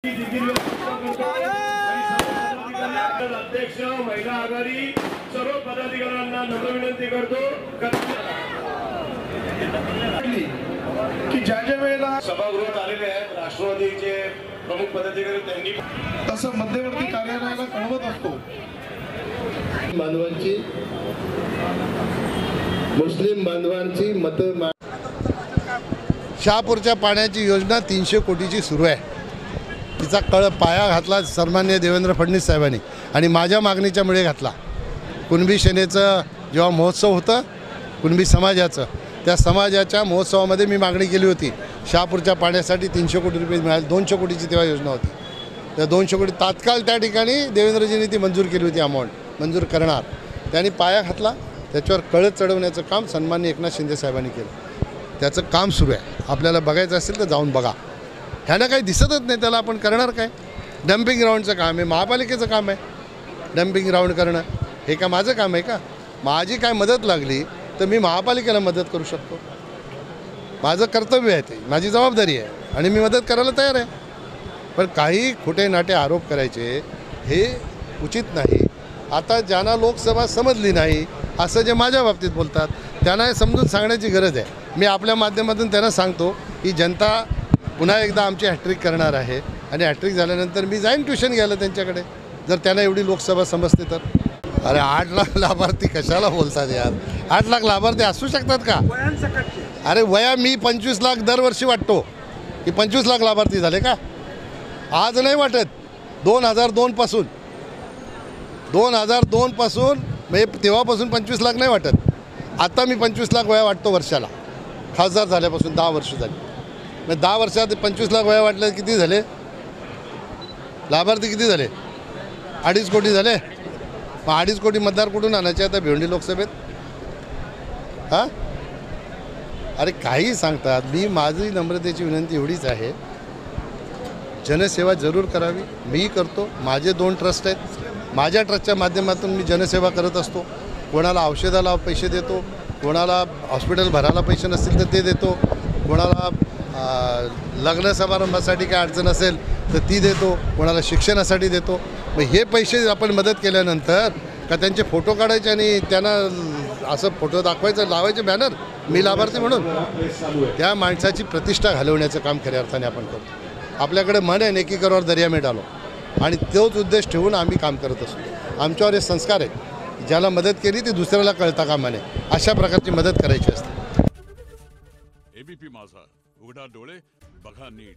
अध्यक्ष महिला आघाडी सर्व पदाधिकाऱ्यांना नम्र विनंती करतो की ज्या वेळेला सभागृहात आलेले आहेत राष्ट्रवादीचे प्रमुख पदाधिकारी त्यांनी तसं मध्यवर्ती कार्यालयाला कळवत असतो। बांधवांची मुस्लिम बांधवांची मत शहापूरच्या पाण्याची योजना 300 कोटीची सुरू आहे। तिचा पाया घातला सन्माननीय देवेंद्र फडणवीस साहेबांनी आणि माझ्या मागणीच्या मुळे घातला। कुणबी सेनेचं जेव्हा महोत्सव होतं कुणबी समाजाचं, त्या समाजाच्या महोत्सवामध्ये मी मागणी केली होती शहापूरच्या पाण्यासाठी 300 कोटी रुपये मिळाले। 200 कोटीची तेव्हा योजना होती। त्या 200 कोटी तात्काळ त्या ठिकाणी देवेंद्रजींनी ती मंजूर केली होती, अमाऊंट मंजूर करणार। त्यांनी पाया घातला, त्याच्यावर कळत चढवण्याचं काम सन्माननीय एकनाथ शिंदे साहेबांनी केलं। त्याचं काम सुरू आहे। आपल्याला बघायचं असेल तर जाऊन बघा। ह्यानं काही दिसतच नाही, त्याला आपण करणार काय? डम्पिंग ग्राउंडचं काम आहे, महापालिकेचं काम आहे डम्पिंग ग्राउंड करणं। हे का माझं काम आहे का? माझी काय मदत लागली तर मी महापालिकेला मदत करू शकतो। माझं कर्तव्य आहे, ते माझी जबाबदारी आहे आणि मी मदत करायला तयार आहे। पण काही खोटे नाटे आरोप करायचे हे उचित नाही। आता ज्यांना लोकसभा समजली नाही असं जे माझ्या बाबतीत बोलतात त्यांना हे समजून सांगण्याची गरज आहे। मी आपल्या माध्यमातून त्यांना सांगतो की जनता पुन्हा एकदा आमची हॅट्रिक करणार आहे आणि हॅट्रिक झाल्यानंतर मी जाईन ट्युशन घ्यायला त्यांच्याकडे, जर त्यांना एवढी लोकसभा समजते तर। अरे 8 लाख लाभार्थी कशाला बोलतात यार? 8 लाख लाभार्थी असू शकतात का? अरे वया मी 25 लाख दरवर्षी वाटतो की 25 लाख लाभार्थी झाले का? आज नाही वाटत, 2002 पासून 2002 पासून म्हणजे तेव्हापासून 25 लाख नाही वाटत। आता मी 25 लाख वया वाटतो वर्षाला, खासदार झाल्यापासून 10 वर्ष झाली। मग 10 वर्षात 25 लाख वया वाटले किती झाले? लाभार्थी किती झाले? 2.5 कोटी झाले। मग 2.5 कोटी मतदार कुठून आणायचे आता भिवंडी लोकसभेत? हां, अरे काही सांगतात। मी माझी नम्रतेची विनंती एवढीच आहे, जनसेवा जरूर करावी। मी करतो, माझे 2 ट्रस्ट आहेत, माझ्या ट्रस्टच्या माध्यमातून मी जनसेवा करत असतो। कोणाला औषधाला पैसे देतो, कोणाला हॉस्पिटल भरायला पैसे नसतील तर ते देतो, कोणाला लग्न समारंभासाठी काय अडचण असेल तर ती देतो, कोणाला शिक्षणासाठी देतो। मग हे पैसे आपण मदत केल्यानंतर का त्यांचे फोटो काढायचे आणि त्यांना असं फोटो दाखवायचं, लावायचे बॅनर मी लाभार्थी म्हणून? त्या माणसाची प्रतिष्ठा घालवण्याचं काम खऱ्या अर्थाने आपण करतो। आपल्याकडे म्हण आहे, नेकी करोवर दर्या में डालो, आणि तोच उद्देश ठेवून आम्ही काम करत असतो। आमच्यावर हे संस्कार आहे, ज्याला मदत केली ती दुसऱ्याला कळता कामा नये, अशा प्रकारची मदत करायची असते। एबीपी माझा, उघडा डोळे बघा नीट।